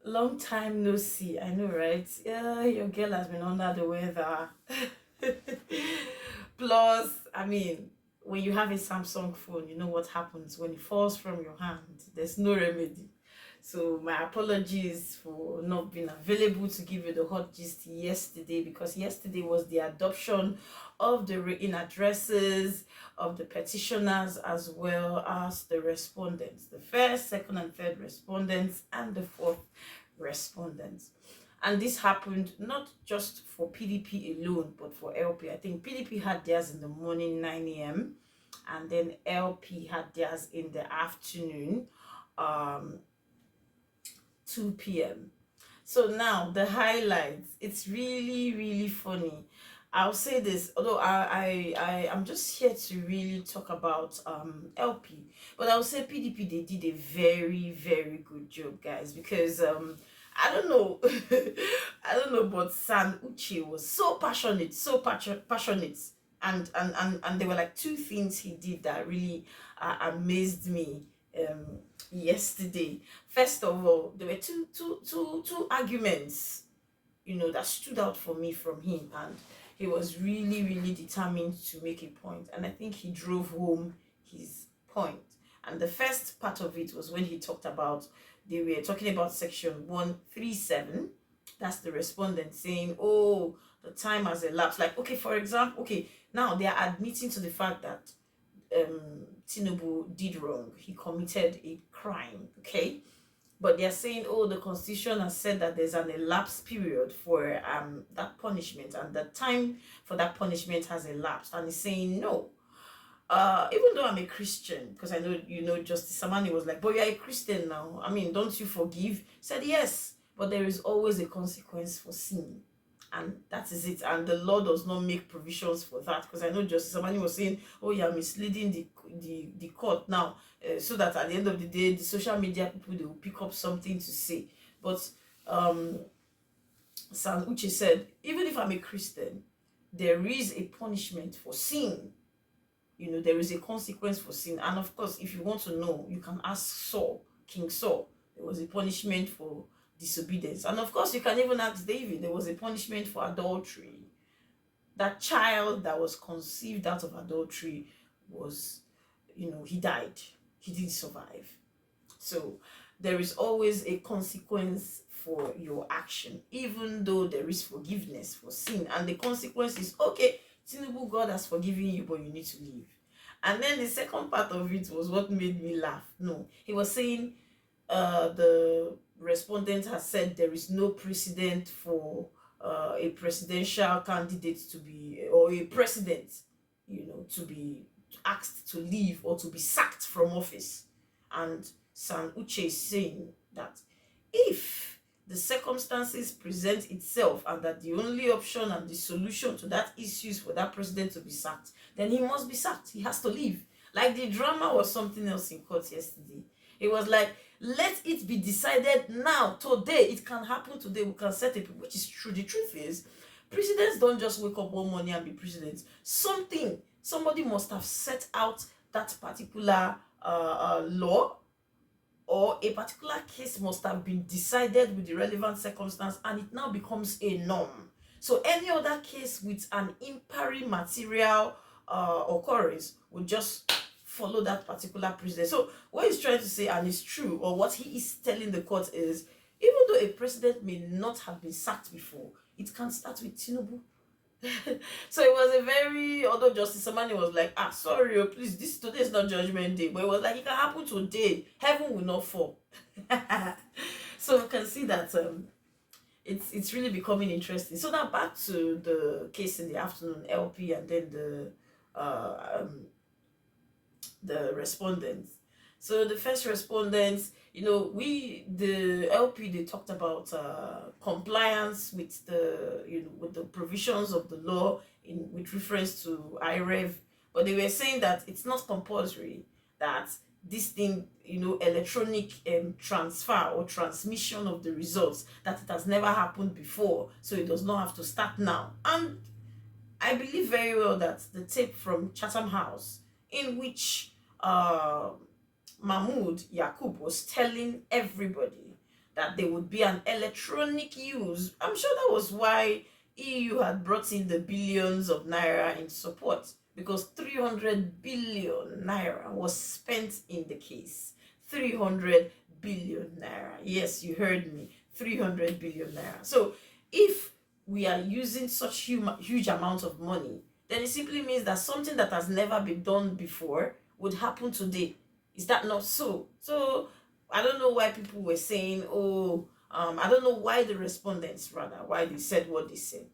Long time no see. I know, right? Yeah, your girl has been under the weather. Plus, I mean, when you have a Samsung phone, you know what happens when it falls from your hand. There's no remedy. So my apologies for not being available to give you the hot gist yesterday, because yesterday was the adoption of the written addresses of the petitioners as well as the respondents, the first, second, and third respondents, and the fourth respondents. And this happened not just for PDP alone, but for LP. I think PDP had theirs in the morning, 9 a.m., and then LP had theirs in the afternoon, um, 2 p.m. So now the highlights. It's really, really funny. I'll say this, although I'm just here to really talk about LP, but I'll say PDP, they did a very, very good job, guys, because I don't know, I don't know, but San Uche was so passionate, passionate, and there were like two things he did that really amazed me yesterday. First of all, there were two arguments, that stood out for me from him, and he was really, really determined to make a point, and I think he drove home his point. And the first part of it was when he talked about, they were talking about section 137. That's the respondent saying, oh, the time has elapsed. Like, okay, for example, okay, now they are admitting to the fact that Tinubu did wrong. He committed a crime, okay? But they're saying, oh, the constitution has said that there's an elapsed period for that punishment, and the time for that punishment has elapsed. And he's saying no. Even though I'm a Christian, because I know, Justice Samani was like, but you're a Christian now. I mean, don't you forgive? He said yes, but there is always a consequence for sin, and that is it. And the law does not make provisions for that, because I know Justice Samani was saying, oh, you're misleading the court now, so that at the end of the day, the social media people, they will pick up something to say. But San Uche said, even if I'm a Christian, there is a punishment for sin. There is a consequence for sin. And of course, if you want to know, you can ask Saul, King Saul. There was a punishment for disobedience. And of course, you can even ask David. There was a punishment for adultery. That child that was conceived out of adultery was, he died. He didn't survive. So there is always a consequence for your action, even though there is forgiveness for sin. And the consequence is, okay, Tinubu, God has forgiven you, but you need to leave. And then the second part of it was what made me laugh. No, he was saying the respondent has said there is no precedent for a presidential candidate to be, or a president, to be asked to leave or to be sacked from office. And San Uche is saying that if the circumstances present itself and that the only option and the solution to that issue is for that president to be sacked, then he must be sacked. He has to leave. Like, the drama was something else in court yesterday. It was like, let it be decided now, today. It can happen today. We can set it, which is true. The truth is, presidents don't just wake up one morning and be presidents. Somebody must have set out that particular law, or a particular case must have been decided with the relevant circumstance, and it now becomes a norm. So any other case with an impari material occurrence would just follow that particular precedent. So what he's trying to say, and it's true, or what he is telling the court is, even though a president may not have been sacked before, it can start with Tinubu. So it was a very, although Justice Samani was like, sorry, please, today is not judgment day, but it was like, it can happen today, heaven will not fall. So we can see that it's really becoming interesting. So now back to the case in the afternoon, LP, and then the respondents. So the first respondents, the LP, they talked about compliance with the provisions of the law with reference to IREV, but they were saying that it's not compulsory that this thing, electronic transfer or transmission of the results, that it has never happened before, so it does not have to start now. And I believe very well that the tape from Chatham House, in which Mahmoud Yakub was telling everybody that there would be an electronic use. I'm sure that was why EU had brought in the billions of naira in support, because 300 billion naira was spent in the case. 300 billion naira. Yes, you heard me. 300 billion naira. So if we are using such huge amount of money, then it simply means that something that has never been done before would happen today. Is that not so? So I don't know why people were saying, oh, I don't know why the respondents, rather, why they said what they said.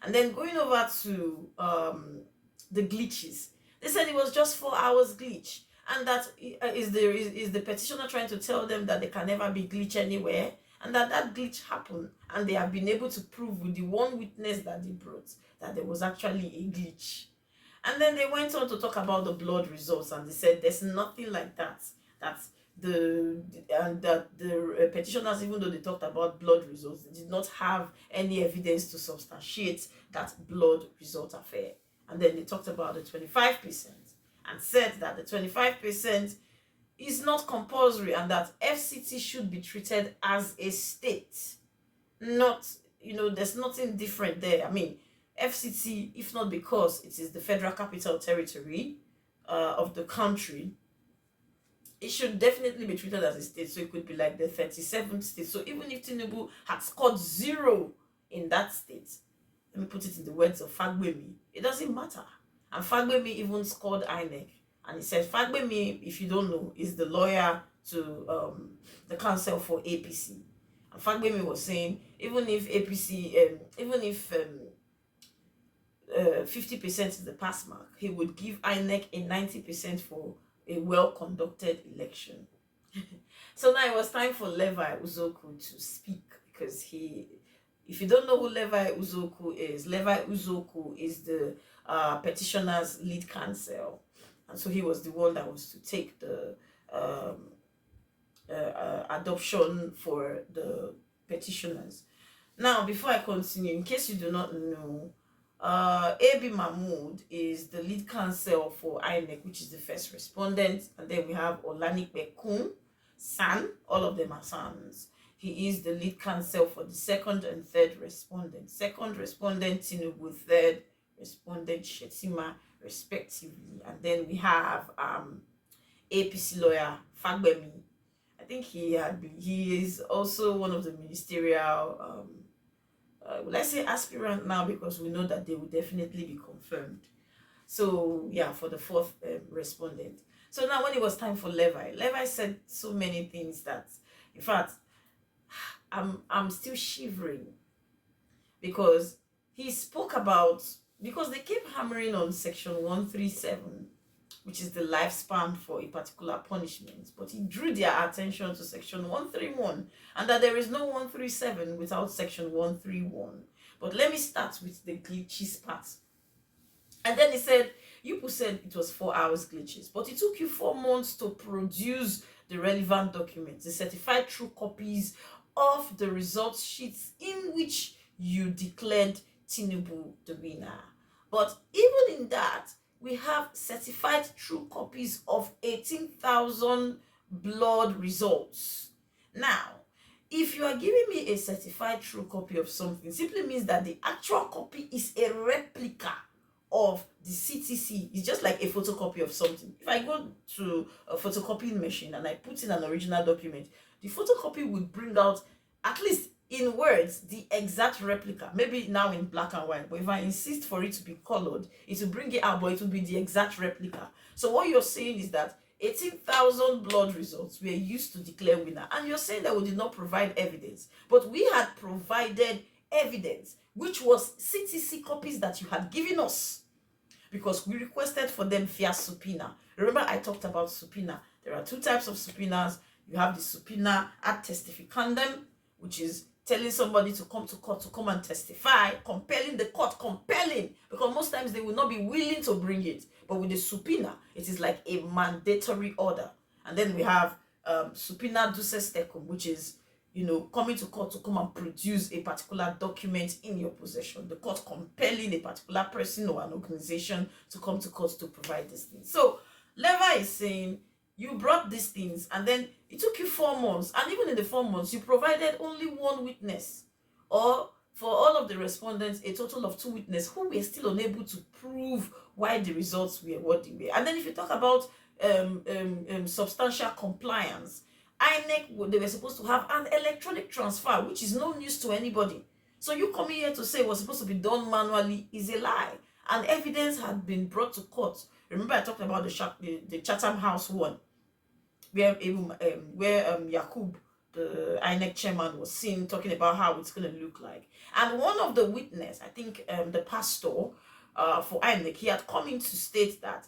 And then going over to the glitches, they said it was just 4 hours glitch, and that is the petitioner trying to tell them that there can never be glitch anywhere, and that glitch happened, and they have been able to prove with the one witness that they brought that there was actually a glitch. And then they went on to talk about the blood results, and they said there's nothing like that. That the petitioners, even though they talked about blood results, they did not have any evidence to substantiate that blood result affair. And then they talked about the 25% and said that the 25% is not compulsory, and that FCT should be treated as a state. Not, there's nothing different there. I mean, FCT, if not because it is the Federal Capital Territory of the country, it should definitely be treated as a state. So it could be like the 37th state. So even if Tinubu had scored 0 in that state, let me put it in the words of Fagbemi, it doesn't matter. And Fagbemi even scored INEC. And he said, Fagbemi, if you don't know, is the lawyer to the council for APC. And Fagbemi was saying, even if APC, even if 50% is the pass mark, he would give INEC a 90% for a well-conducted election. So now it was time for Levi Uzoku to speak, because if you don't know who Levi Uzoku is the petitioner's lead counsel, and so he was the one that was to take the adoption for the petitioners. Now, before I continue, in case you do not know, AB Mahmood is the lead counsel for INEC, which is the first respondent, and then we have Olanipe Kun San, all of them are sons. He is the lead counsel for the second and third respondent. Second respondent Tinubu, third respondent Shetima, respectively. And then we have APC lawyer Fagbemi. I think he is also one of the ministerial will I say aspirant now, because we know that they will definitely be confirmed. So yeah, for the fourth respondent. So now when it was time for Levi said so many things that, in fact, I'm still shivering, because he spoke about, because they keep hammering on section 137, which is the lifespan for a particular punishment, but he drew their attention to section 131, and that there is no 137 without section 131. But let me start with the glitches part. And then he said, you said it was 4 hours glitches, but it took you 4 months to produce the relevant documents, the certified true copies of the results sheets in which you declared Tinubu the winner. But even in that, we have certified true copies of 18,000 blood results. Now, if you are giving me a certified true copy of something, simply means that the actual copy is a replica of the CTC. It's just like a photocopy of something. If I go to a photocopying machine and I put in an original document, the photocopy would bring out, at least in words, the exact replica. Maybe now in black and white, but if I insist for it to be colored, it will bring it out, but it will be the exact replica. So what you're saying is that 18,000 blood results were used to declare winner, and you're saying that we did not provide evidence, but we had provided evidence, which was CTC copies that you had given us, because we requested for them via subpoena. Remember, I talked about subpoena. There are 2 types of subpoenas. You have the subpoena ad testificandum, which is telling somebody to come to court to come and testify, compelling the court, because most times they will not be willing to bring it. But with the subpoena, it is like a mandatory order. And then we have subpoena duces tecum, which is, coming to court to come and produce a particular document in your possession. The court compelling a particular person or an organization to come to court to provide this thing. So Levi is saying You brought these things, and then it took you 4 months, and even in the 4 months, you provided only one witness, or for all of the respondents, a total of 2 witnesses who were still unable to prove why the results were what they were. And then if you talk about substantial compliance, INEC, they were supposed to have an electronic transfer, which is no news to anybody. So you coming here to say it was supposed to be done manually is a lie. And evidence had been brought to court. Remember I talked about the Chatham House one, where Yakub, the INEC chairman, was seen talking about how it's going to look like. And one of the witnesses, I think the pastor for INEC, he had come in to state that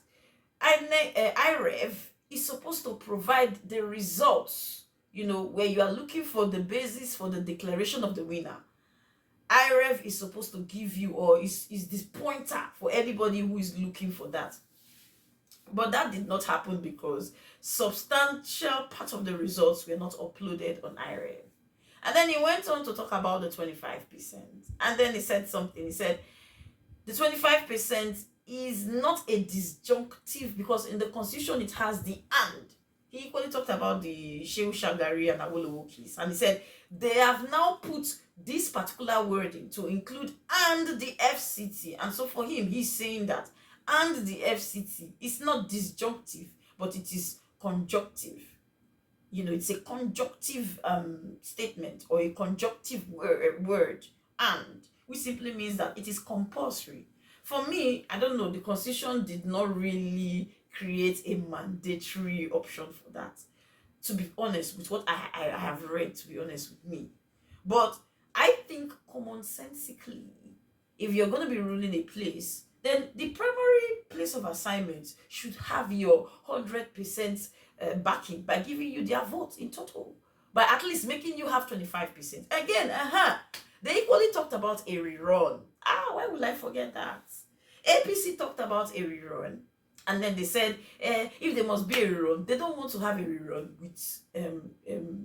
IREV is supposed to provide the results, where you are looking for the basis for the declaration of the winner. IREV is supposed to give you, or is this pointer for anybody who is looking for that. But that did not happen because substantial part of the results were not uploaded on IREV. And then he went on to talk about the 25%. And then he said something. He said, the 25% is not a disjunctive because in the constitution it has the and. He equally talked about the Shehu Shagari and Awolowo case. And he said, they have now put this particular wording to include and the FCT. And so for him, he's saying that and the FCT is not disjunctive, but it is conjunctive. It's a conjunctive statement or a conjunctive word, and, which simply means that it is compulsory. For me, I don't know, the constitution did not really create a mandatory option for that, to be honest, with what I have read, to be honest with me. But I think commonsensically, if you're going to be ruling a place, then the primary place of assignment should have your 100% backing by giving you their vote in total, by at least making you have 25%. Again, they equally talked about a rerun. Why would I forget that? APC talked about a rerun, and then they said if there must be a rerun, they don't want to have a rerun with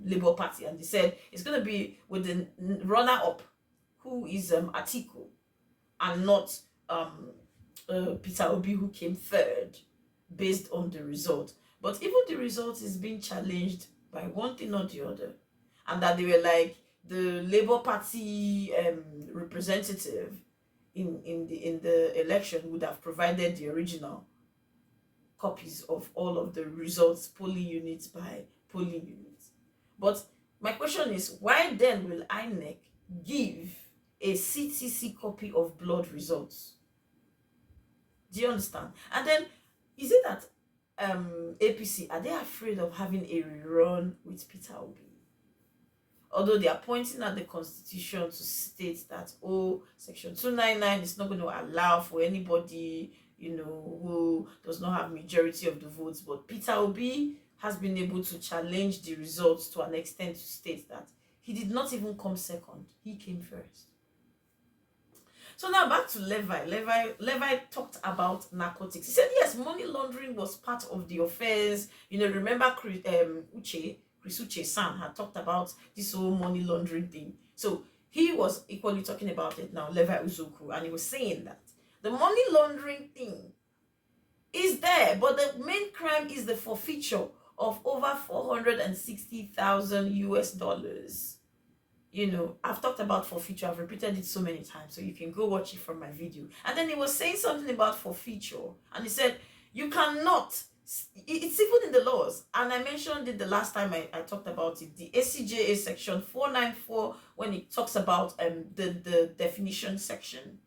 Labour Party, and they said it's going to be with the runner-up, who is Atiku, and not Peter Obi, who came third, based on the result. But even the result is being challenged by one thing or the other, and that they were like, the Labour Party representative in the election would have provided the original copies of all of the results, polling units by polling units. But my question is, why then will INEC give a CTC copy of blood results? Do you understand? And then, is it that APC, are they afraid of having a rerun with Peter Obi? Although they are pointing at the constitution to state that, section 299 is not going to allow for anybody, who does not have majority of the votes. But Peter Obi has been able to challenge the results to an extent to state that he did not even come second, he came first. So now back to Levi. Levi talked about narcotics. He said, yes, money laundering was part of the offense. Remember Chris Uche-san had talked about this whole money laundering thing. So he was equally talking about it now, Levi Uzoku, and he was saying that the money laundering thing is there, but the main crime is the forfeiture of over $460,000 US. I've talked about forfeiture. I've repeated it so many times, so you can go watch it from my video. And then he was saying something about forfeiture, and he said, you cannot, it's even in the laws, and I mentioned it the last time I talked about it, the ACJA section 494, when it talks about the definition section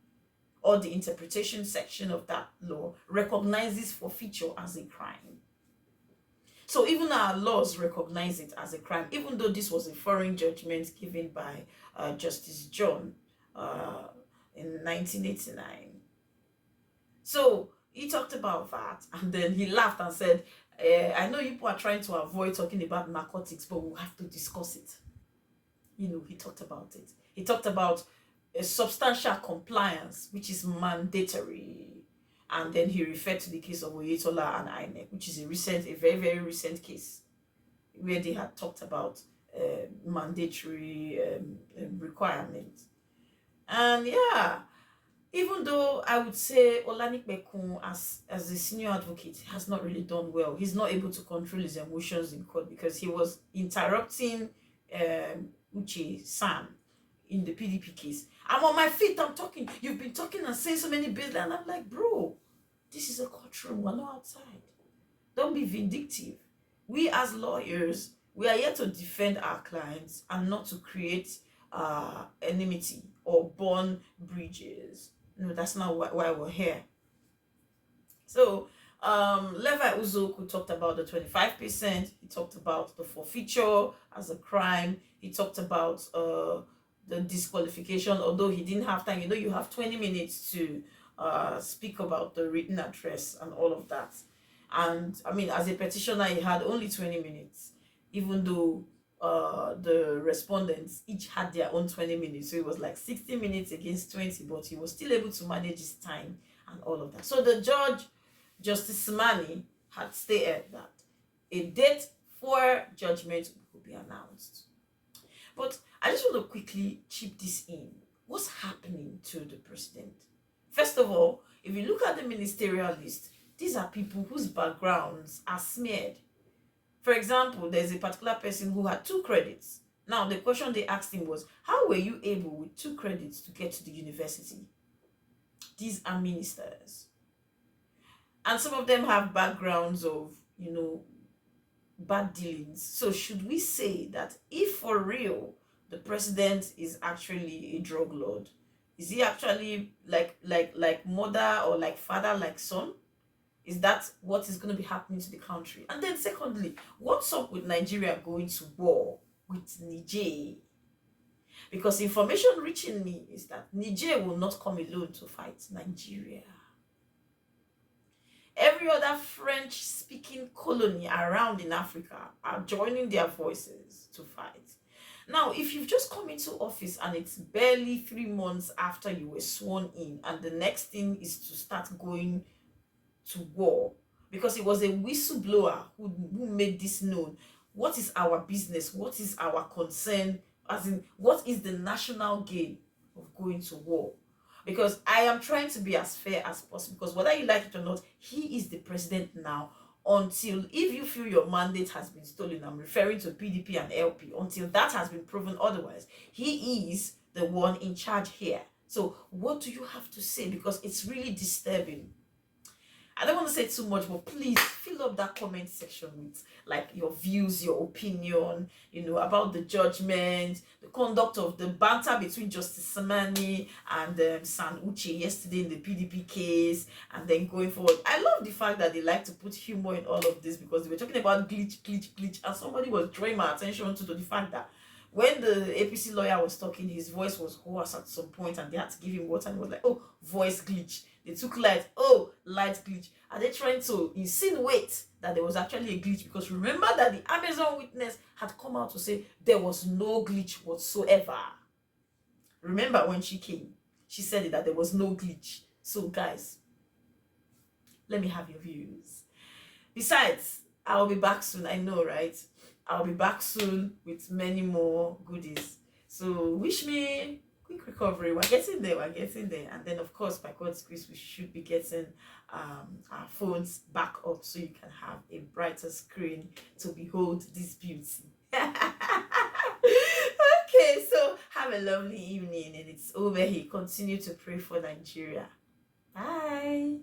or the interpretation section of that law, recognizes forfeiture as a crime. So even our laws recognize it as a crime, even though this was a foreign judgment given by Justice John in 1989. So he talked about that, and then he laughed and said, I know you people are trying to avoid talking about narcotics, but we'll have to discuss it. He talked about it. He talked about a substantial compliance, which is mandatory. And then he referred to the case of Oyetola and INEC, which is a very, very recent case where they had talked about mandatory requirements. And yeah, Even though I would say Olanikbekun, as a senior advocate, has not really done well. He's not able to control his emotions in court because he was interrupting Uche Sam in the PDP case. I'm on my feet, I'm talking. You've been talking and saying so many bits, and I'm like, bro, this is a courtroom. We're not outside. Don't be vindictive. We as lawyers, we are here to defend our clients and not to create enmity or burn bridges. No, that's not why we're here. So Levi Uzoku talked about the 25%. He talked about the forfeiture as a crime. He talked about the disqualification, although he didn't have time. You know, you have 20 minutes to speak about the written address and all of that. And I mean, as a petitioner, he had only 20 minutes, even though the respondents each had their own 20 minutes. So it was like 60 minutes against 20, but he was still able to manage his time and all of that. So the judge, Justice Simani, had stated that a date for judgment will be announced. But I just want to quickly chip this in. What's happening to the president? First of all, if you look at the ministerial list, these are people whose backgrounds are smeared. For example, there's a particular person who had 2 credits. Now, the question they asked him was, how were you able with 2 credits to get to the university? These are ministers. And some of them have backgrounds of, you know, bad dealings. So should we say that if for real the president is actually a drug lord, is he actually like mother or like father, like son? Is that what is going to be happening to the country? And then secondly, what's up with Nigeria going to war with Niger? Because information reaching me is that Niger will not come alone to fight Nigeria. Every other French-speaking colony around in Africa are joining their voices to fight. Now, if you've just come into office and it's barely 3 months after you were sworn in, and the next thing is to start going to war, because it was a whistleblower who made this known. What is our business? What is our concern? As in, what is the national gain of going to war? Because I am trying to be as fair as possible, because whether you like it or not, he is the president now, until, if you feel your mandate has been stolen, I'm referring to PDP and LP, until that has been proven otherwise, he is the one in charge here. So what do you have to say? Because it's really disturbing. I don't want to say too much, but please fill up that comment section with like your views, your opinion, you know, about the judgment, the conduct of the banter between Justice Samani and San Uche yesterday in the PDP case, and then going forward. I love the fact that they like to put humor in all of this, because they were talking about glitch, and somebody was drawing my attention to the fact that when the APC lawyer was talking, his voice was hoarse at some point, and they had to give him water, and he was like, oh, voice glitch. They took light, oh, light glitch. Are they trying to insinuate that there was actually a glitch? Because remember that the Amazon witness had come out to say there was no glitch whatsoever. Remember when she came, she said that there was no glitch. So guys, let me have your views. Besides, I'll be back soon. I know, right? I'll be back soon with many more goodies. So wish me quick recovery. We're getting there. And then, of course, by God's grace, we should be getting our phones back up so you can have a brighter screen to behold this beauty. Okay, so have a lovely evening, and it's over here. Continue to pray for Nigeria. Bye.